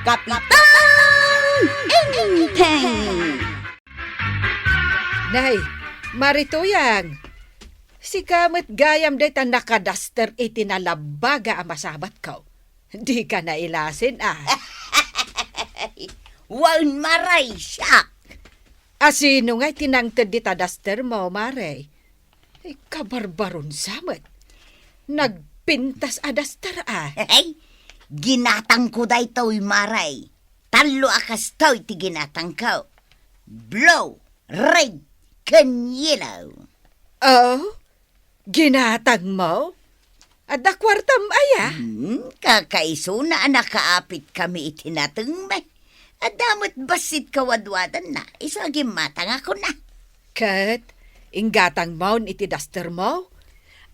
Kapitan Inteng! Nay, Marituyang, si kamot gayam day ta nakadaster iti nalabaga ang masabat ko. Di ka na ilasin Waun maray siya! Asino nga'y tinangtad di tadaster mo, Maray? Ay, kabarbaron samet. Nagpintas adaster Hey, ginatang ko day to'y maray. Talo akas to'y ti ginatang ko. Blue, red, can yellow. Oh, ginatang mo? Ada kwartam aya? Kakaiso na nakaapit kami itinatang may. Adamot basit kawadwadan na. Isagim matang ako na. Kat, inggatang maun iti daster mo?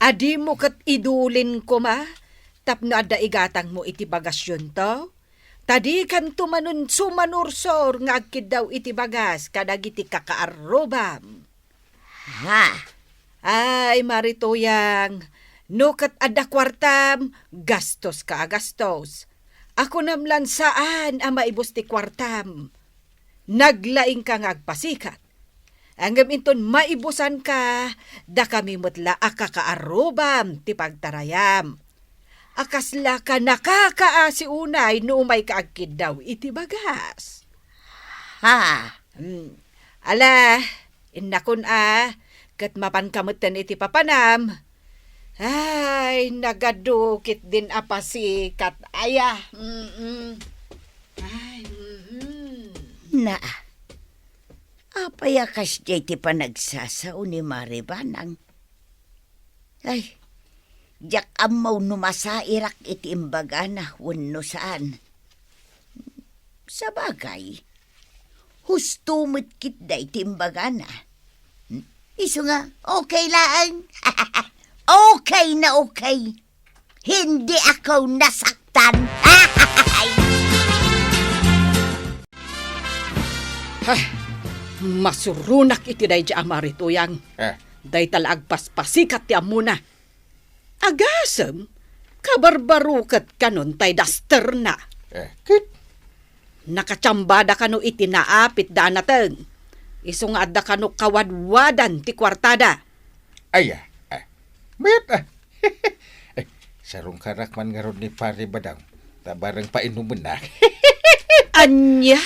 Adi mo kat idulin ko ma? Tapno ada igatang mo iti bagasyon to? Tadi kan tumanon sumanursor nga agkid daw iti bagas kadag iti kakaarubam. Ha? Ay, Marituyang, no kat ada kwartam, gastos ka gastos. Ako namlan saan ang maibos ti kwartam. Naglaing ka ngagpasikat. Anggam inton maibusan ka, da kami mutla akakaarubam ti pagtarayam. Akasla ka nakakaasi unay no umay kaagkid daw iti bagas. Ha? Ala, innakon kat mapankamutan iti papanam. Ay, nagadukit din apasikat. Aya. Ay, Na. Apayakas jay ti panagsasao ni Maribanang. Ay, jak amaw numasairak iti imbaga na wano saan. Sa bagay, husto mo't da iti imbaga na. Iso nga, okay lang. Okay na okay. Hindi ako nasaktan. masurunak iti day di Marituyang. Day talaag paspasikat ti amuna. Agasem, kabarbarukat kanon tay daster na. Kit? Nakachambada kano iti naapit da nateng. Iso nga adda kano kawadwadan ti kwartada. Aya. Mayat sarong karakman nga ron ni Pari Badang. Tabarang painuman na. Anya?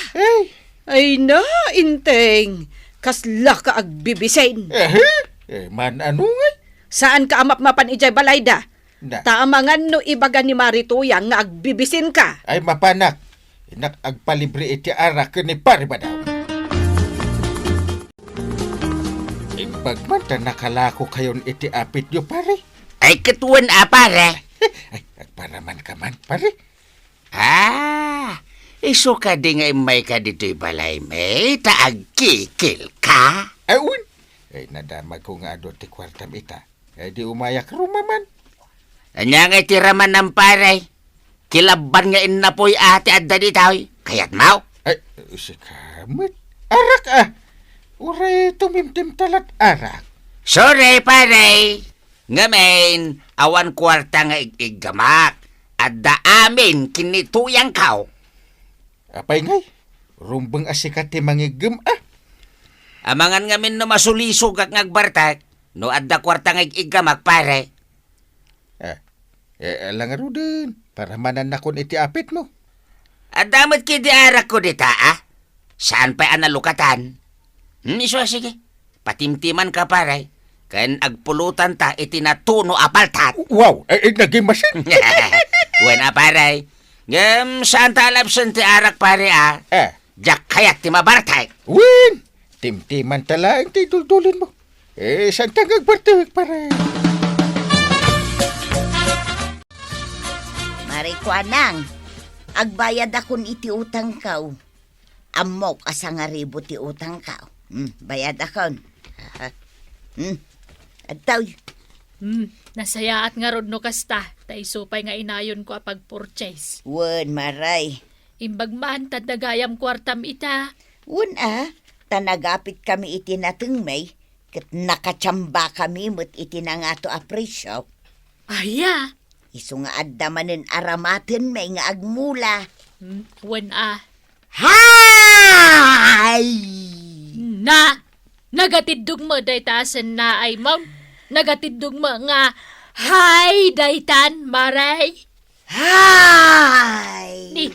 Ay na, Inteng. Kasla ka agbibisain. Man ano nga? Saan ka amap mapan ijay balayda? Na. Taamangan no ibaga ni Marituyang nga agbibisin ka. Ay mapanak. Inak agpalibre iti arak ni Pari Badang. Imbagman ta nakalako kayon iti apit yo pare. Ay katuan pare. Ay, agparaman ka man pare. Iso ka di nga may ka dito'y balay may taagkikil ka? Ayun. Ay nadamag ko nga ado ti kwartam ita. Ay di umayak rumaman. Anya nga tiraman ng pare. Kilaban nga inapoy ate at daditaw. Kaya't mau? Ay, si kamot. Arak Uray tumimtim talat arak. Sorry pare. Ngamen, awan kwarta nga igamak. At da amin kinituyang kaw. Apay ngay. Rumbang asikat ti mangigem Amangan ngamin no masulisog at ngagbartak. No adda kwarta nga igamak pare. Alang aro din. Para manan nakon iti apit mo. At damat kidi arak ko dita Saan pa analukatan? Iso sige. Patimtiman ka pare. Kan agpulutan ta itinatuno apaltat. Wow! Naging masin. Wala pare. Saan ta alapsan ti arak pare Jak kayak ti mabartay. Win! Timtiman tala ang titultulin mo. Saan tangag bartag pare? Marikwanang, agbayad akon iti utang kaw. Amok asang aribo ti utang kaw. Bayad akon. Agtaw. Nasayaat nga rod no kasta. Tay supay nga inayon ko apag purchase. Wen maray. Imbagmaan tadagayam kwartam ita. Wen tanagapit kami iti nateng may. Kat nakachamba kami mo't iti na nga to apresyo. Aya. Iso nga adda manen aramaten may nga agmula. Wen Hay! Nagatidog mo daytasan na ay mom. Nagatidog mo nga, hi, daytan, maray. Hay! Ni,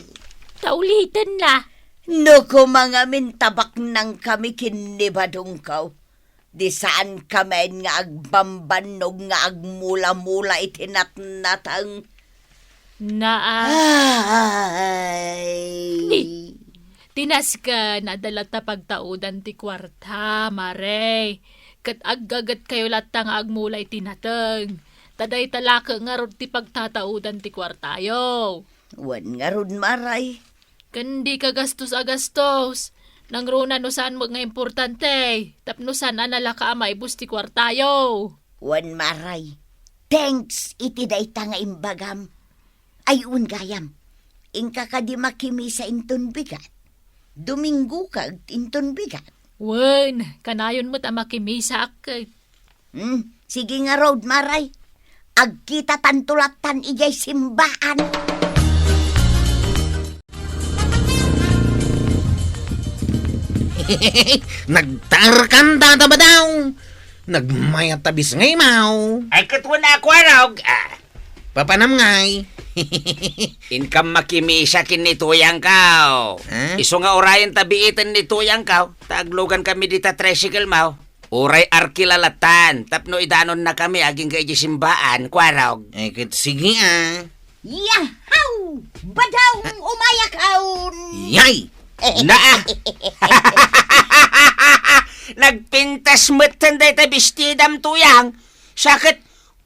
taulitan na. No ko mga mintabak nang kami kinibadong kaw. Di saan kami nga agbambanog nga agmula-mula itinatnatang. Ay! Tinas ka nadala ta pagtaudan ti kwarta, maray. Kat aggagat kayo latang agmulay tinateng. Taday talaka nga rod ti pagtataudan ti kwartayo. Wan nga rod maray. Kandi ka gastos-agastos. Nang runa no saan mo nga importante. Tapno saan anala ka ama ibus ti kwartayo. Wan maray. Thanks iti dayta nga imbagam. Ay gayam. Ingka ka di makimisa inton bigat. Domingo kag inton bigat. Wen, kanayon mo ta makimisa akit. Sige nga road maray. Agkita tantulatan ijay simbaan. Nagtarkan tata ba daw? Nagmayat tabis ngay mau. Ay katwa na ako araw. Papanam ngay. Income makimisa kin ni Tuyang Kaw. Ha? Iso nga orayan tabiitan ni Tuyang Kaw. Taaglogan kami dita tricycle mau. Uray arkilalatan. Tapno idanon na kami aging kay simbaan. Kwaraw. Ay kat sige Yahaw! Badaw umayakaon! Yay! Naa! Nagpintas mo't tanday tabistidam Tuyang. Sakit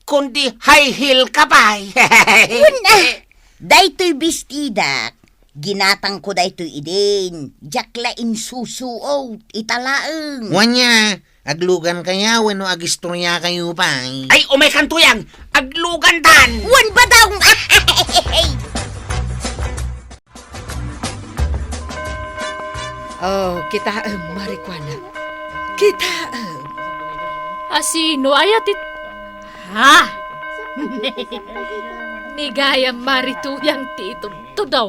kundi high heel ka pa. Daytoy bistidak. Ginatang ko daytoy idin. Jaklain susuot. Italaeng. Wanya, aglugan kaya wano agistorya kayo pa. Ay, umay kan Tuyang. Aglugan tan. Wan ba daw? Oh, kita Marikwana. Kita Asino ayatit? Ha? Nigayang marituyang tito daw.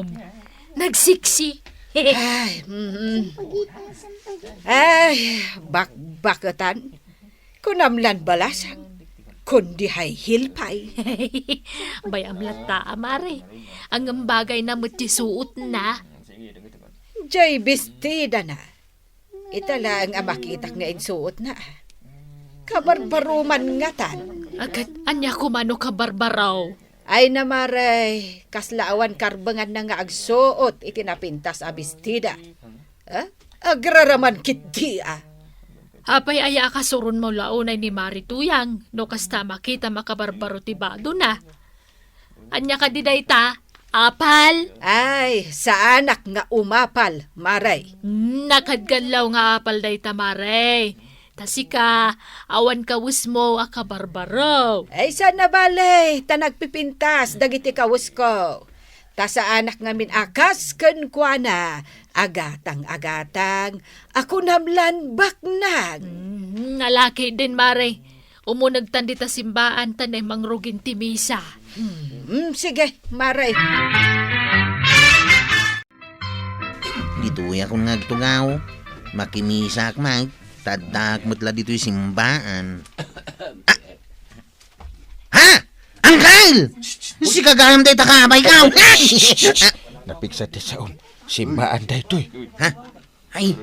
Nagsiksi. Ay, bakbakatan. Kunamlan balasang. Kundi hay hilpay. Bayam lata amare. Ang bagay na mutisuot na. Jay bestida na. Itala ang amakitak nga insuot na. Kabarbaruman nga tan. Agad anya kumano ka barbaraw. Ay namaray, kaslaawan karbangan na nga agsuot itinapintas a bestida. Agraraman kiti Apay aya ka surun mo launay ni Marituyang. No kasta makita makabarbaro tibado na. Anya ka diday ta? Apal? Ay, sa anak nga umapal, maray. Nakadganlaw nga apal day tamaray. Tasika, awan ka mo akabarbaro. Ay, sana balay, tanagpipintas, dagiti kawus ko. Ta sa anak ngamin akas ken kuana, agatang, ako namlan baknag. Nalaki din maray. Umunag tandita simbaan tanay mangrugin timisa. Sige, maray. Dito akong nagtugaw. Makimisak mag. Tadak mutla dito yung simbaan. Ha? Uncle! Si kagayam day takabay ka. Napigsa ti saon. Simbaan daytoy. Ha? Ay,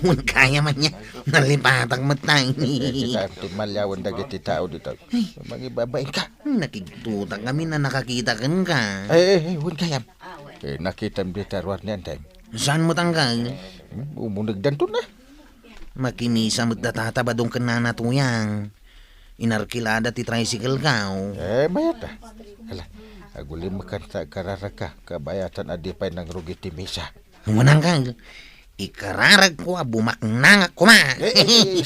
hun kaya man niya. Nalipatang matay. Kita malyawan dagiti tao dito. Mangibabain ka. Nakikitutan kami na nakakita kan ka. Ay, hun kayam. Nakita mo dito arwar niyan tayo. Saan mo tanggal? Umunagdan to na. Makinisa mo't datatabadong ka na natuyang. Inarkilada ti tricycle ka. Bayat ah. Hala, aguli makanta kararag ka. Kabayatan adipay ng rugi ti misa. Humanang ka. Ikararag ko bumaknang ako ma.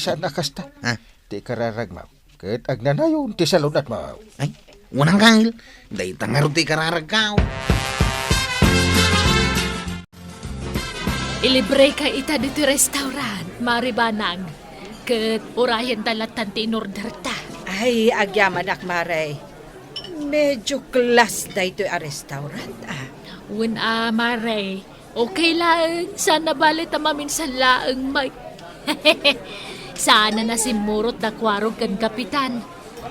Sana kasta. Ha? Ti kararag mo. Kahit agnanayon, ti salunat mo. Ay, unang kangil. Day tangaro ti kararag ka. Ilibre ka ita dito restaurant, maribanag. Kat urayan talatan ti inorder ta. Ay, agyaman ak maray. Medyo class da ito a restaurant Wen Maray. Okay lang. Sana balit ta maminsan laang may... Sana na simurot na kwarog kan kapitan.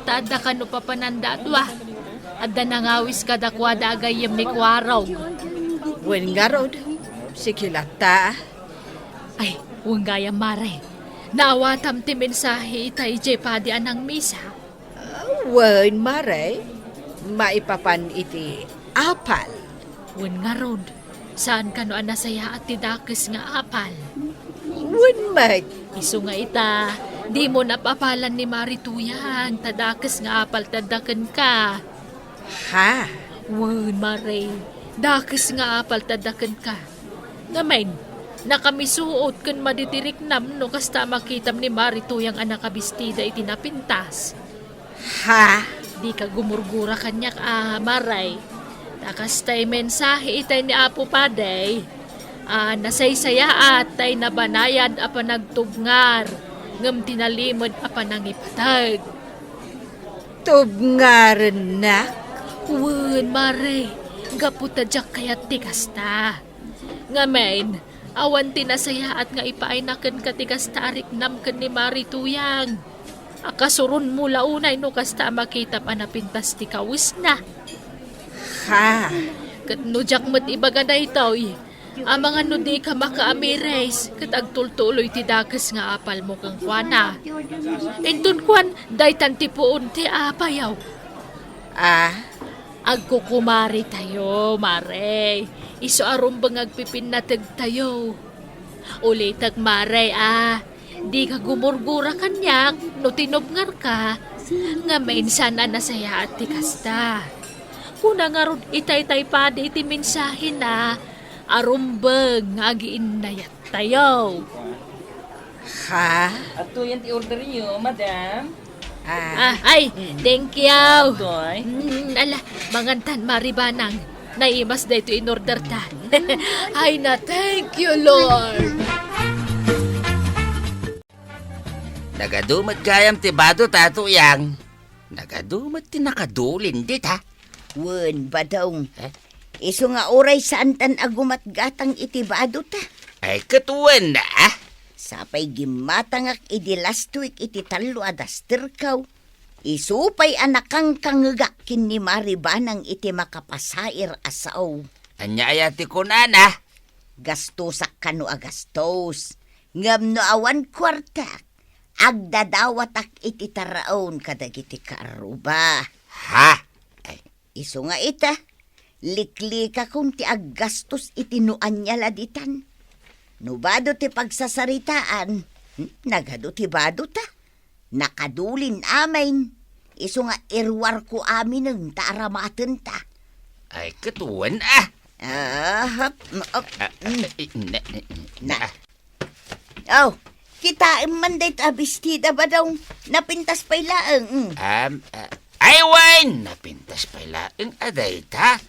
Tada ka no papanandadwa. Adda nangawis ka dakwa dagayem ni kwarog. Wen nga rod. Sige lata. Ay, huwag gaya Maray. Naawatam ti mensahe itay je padi anang misa. Wen Maray. Maipapan iti apal. Wen nga rod. Saan ka no anasaya at tidakes nga apal? Wen mat. Isu nga ita, di mo napapalan ni Marituyan, tadakes nga apal tadaken ka. Ha? Wen, Maray, dakes nga apal tadaken ka. Ngamen, nakamisuot kun maditirik nam no kasta makitam ni Marituyang anak kabistida itinapintas. Ha? Di ka gumurgura kanyak Maray. Takastay mensahe itay ni Apo Paday. Nasaysaya atay nabanayad apa nagtubngar. Ngam tinalimod apa nangipatag. Tubngaren na. Wen, Maray, gaputadyak kayat tikasta. Ngamen, awan tinasaya at nga ipainakan ka tikasta arik nam ken ni Marituyang. Akasurun mo launay no kasta makita pa napintas ti kawis na. Ha? Kat nujak mo't ibaga na ito'y. Ang mga nudi ka makaamires, kat agtultuloy ti dakas nga apal mo kang kwana. Intun kwan, day tantipuon ti apayaw. Agkukumari tayo, Maray. Iso arumbang agpipinatag tayo. Ulitag, Maray, di ka gumurgura kanyak, no tinubngar ka, nga mainsan na nasaya at tikasta. Kuna nga ron itay-tay pa di iti mensahe na, arumbang agiin na yat tayo. Ha? Ato yan ti order niyo, madam. Ay, thank you. Doy. Ala, mangantan maribanang. Naimas na ito in order ta. Ay na, thank you, Lord. Nagadumat kayam ti bado tato yang. Nagadumat ti nakadulin dit ha. Wen, badong. Eh? Iso nga oray saan tan agumat gatang itibado ta. Ay katuwan na Sapay gimatangak idi last week iti talo adaster kaw. Isupay anakang kangagak kin ni Maribanang iti makapasair asaw. Anya ayati ko nana. Gastosak kano agastos. Ngam no awan kwartak. Agdadawatak iti taraon kadagiti kaaruba. Ha? Ay, Iso nga ita. Liklika kung ti aggastos itinuan niya laditan. Nubado ti pagsasaritaan, nagado ti bado ta. Nakadulin amain. Iso nga irwar ko amin ng taaramaten ta. ay katuwan Na. Oh, kita manday ta abistida ba daw napintas pa ilaang. Ay wine! Napintas pala ang aday ta.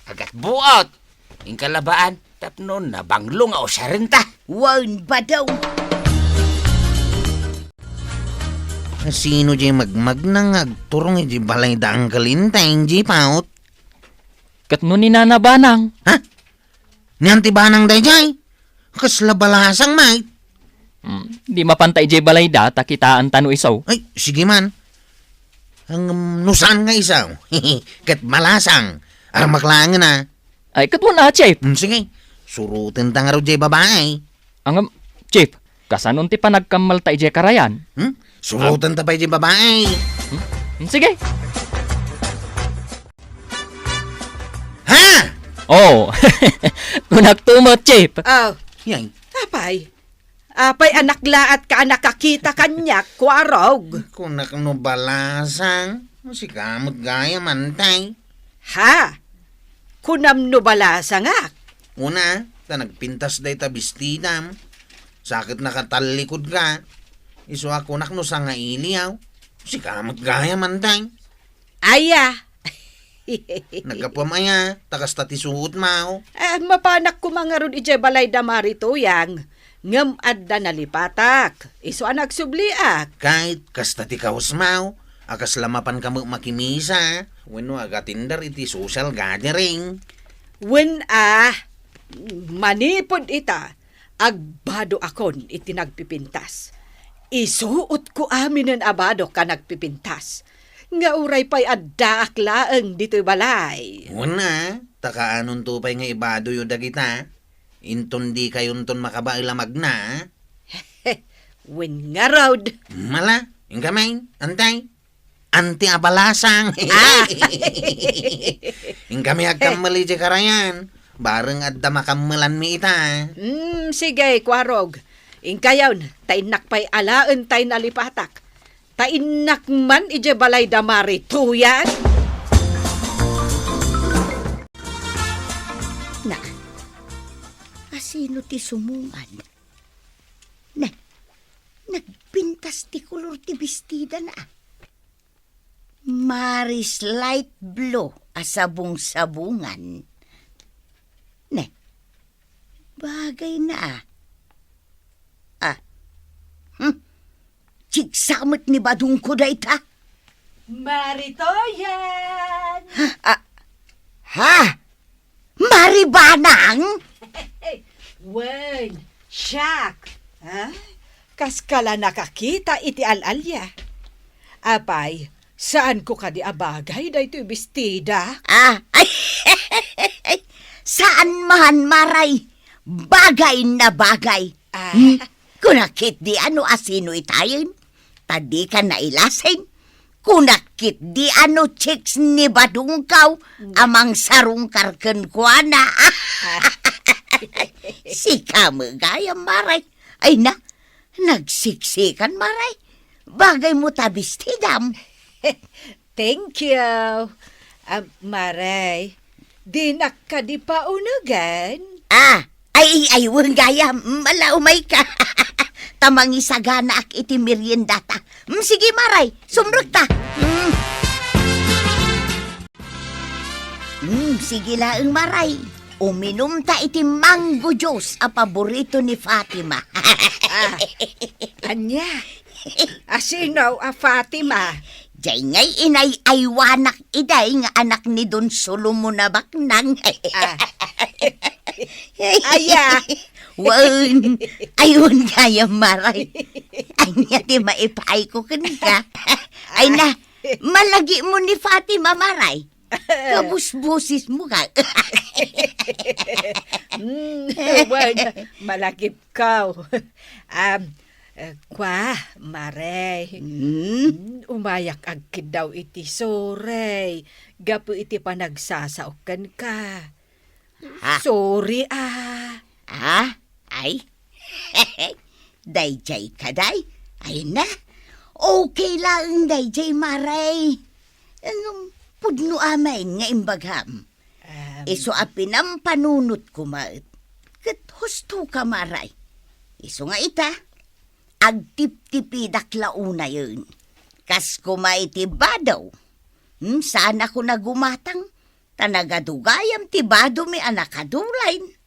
Agat buot. Ang kalabaan, tapnon na banglong o sarenta. Wan ba daw? Sino di magmag nang agturong di balay daang kalintay di paut? Kat no ni nanabanang. Ha? Niyanti banang day jay? Kasla balasang mate. Di mapantay jay balay da, takitaan tano isaw. Ay, sige man. Ang nusan nga isaw. Kat malasang. Armaklangan na. Ay, kat na, Chief. Sige, surutin tang araw jay babae. Ang, Chief, kasanon ti panagkamal tayo jay karayan. Surutin ta pa jay babae. Sige. Ha? Oh, kunak tumot, Chief. Oh, Yay. apay. Apay anak laat ka anak kakita kanyak, kwarog. Kung nakano balasang, si kamot gaya mantay. Ha? Kunam no balasa nga. Una, ta nagpintas day ta bistinam. Sakit nakatalikod ka. Iso ako nakno sa nga iliyaw. Si kamot gaya mantay. Aya. Nagkapamaya, takas tatisuot mao. Mapanak ko mga ron ije balay damari tuyang. Ngam adda nalipatak. Iso anak subliak. Kahit kasta ti kaos mao, akas lamapan ka mo makimisa. Wenno aga Tinder iti social gathering. Wen manipod ita, agbado akon iti nagpipintas. Isuot ko amin ng abado ka nagpipintas. Nga uray pa'y addaak laeng dito'y balay. Una, takaanon to pa'y nga ibado yu dagita. Inton di kayunton makabailamag na. Wen nga raod. Mala, yung kamay, antay. Anti abalasang. Yung kami agkamali di karayan. Bareng adda makamalan mi ita. Sige, kwarog. Ingkayaw na, tainak pa'y alaan tay nalipatak. Tainak man ije balay damari tuyan. Na, asino ti sumungan? Na, nagpintas ti kulor ti bestida na. Maris light blue asabong-sabungan. Ne, bagay na Chigsamot ni badung ko da ita. Maritoyan! Ha? Maribanang? Wen, siyak. Kaskala nakakita iti alalya. Apay, saan ko kadi abagay da ito'y bestida? Saan man maray? Bagay na bagay. Kunakit di ano asino itayin? Tadi ka na ilasin? Kunakit di ano chicks ni badungkaw? Amang sarong karken kwa na. Si kamagaya maray. Ay na, nagsiksikan maray. Bagay mo tabistidam. Thank you. Maray, di nakadi pa unagan? Ay, gaya, malaumay ka. Tamang isagana ak iti meriendata. Sige, maray, sumrot ta. Sige laeng maray. Uminom ta iti mango juice, a paborito ni Fatima. Anya, asinaw a Fatima? Jay ngay inay aywanak iday nga anak ni Don Solomon na baknang. Aya. Wan, ayun kaya maray. Ay niya ti maipaay ko ka. Ay na, malagi mo ni Fatima maray. Kabusbusis mo ka. Malagip ka. Kwa, maray. Umayak agkid daw iti soray. Gapo iti panagsasaokan ka. Sorry Ay? Dayjay ka day? Ay na, okay lang dayjay maray. Pudno amay nga imbagham. Iso apinam panunot ko maet. Kat husto ka maray. Iso nga ita, agtip-tipidak launa yun. Kas kumaitibadaw. Saan ako nagumatang? Tanagadugayam tibado mi anakadulain.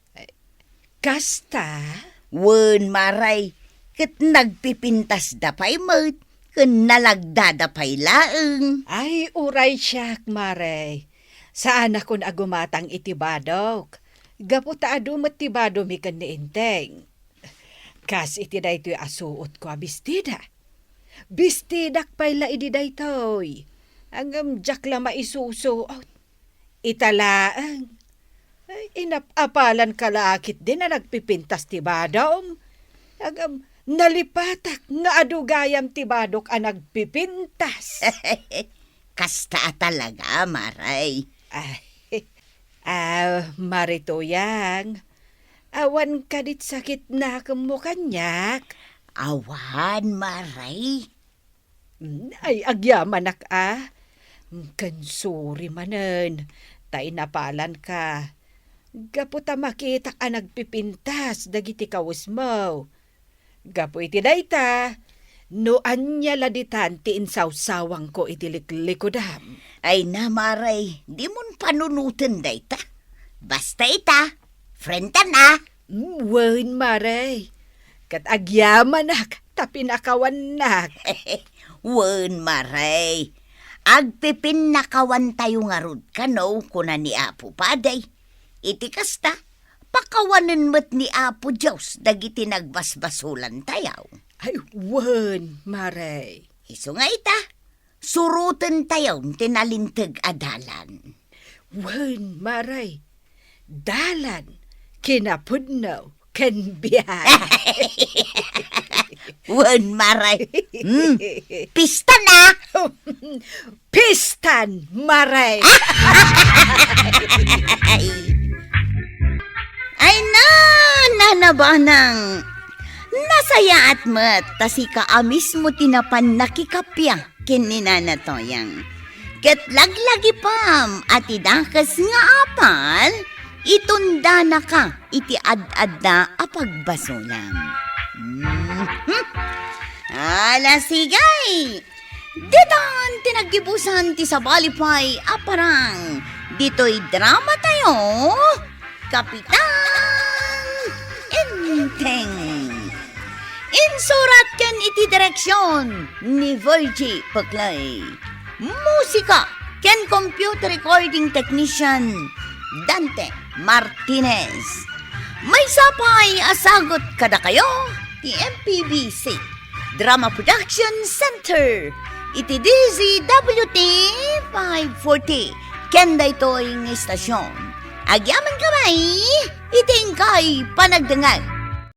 Kasta? Wen maray, ket nagpipintas dapay met, ken nalagdadapay laeng. Ay, uray siyak, maray. Saan ako agumatang itibadok? Gapo ta adumat tibado mi kan niinteng. Kas iti daytoy asuot ko a bestida. Bestidak pay la idi daytoy. Angam jakla maisusuot. Italaang. Ay, inapapalan kalakit din na nagpipintas tibadom. Agam nalipatak nga adugayam tibadok ang nagpipintas. Kasta talaga, maray. Maritoyang, awan ka dit sakit na kamo kanyak. Awan, maray. Ay, agyamanak Kansuri manen, tay napalan ka. Gapo ta makita ka nagpipintas, dagiti kawis mo. Gapo iti dayta, no anya laditan ti insawsawang ko iti liklikodam. Ay na, maray, di mon panunutin dayta. Basta ita, friend ta na. Wen, maray. Kat agyamanak, tapinakawan nak. Wen, maray. Agpipin nakawan tayo nga rod kano kuna ni Apo Paday. Iti kasta, pakawanan mo't ni Apo Diyos dagiti nagbasbasulan tayaw. Ay, wen, Maray. Iso nga ita, surutan tayaw tinalintag adalan. Wen, Maray. Dalan, kinapudnaw, ken biyahe. Wen, Maray. Pista na! Pistan, Maray. Ay nanabanang. Nasaya at mat, tasika amis mo tinapan nakikapya kinina na toyang. Ket laglagi pam at idakas nga apal, itunda na ka iti ad-ad na apagbasulam. Ala sigay! Ditan tinagibusan ti sabalipay aparang dito'y drama tayo, Kapitan Inteng. Insurat ken iti direksyon ni Virgie Paklay. Musika ken computer recording technician Dante Martinez. May sapay asagot kada kayo ti MPBC Drama Production Center iti DZWT 540 ken daytoy nga istasyon. Agyaman kamay iting kay panagdangag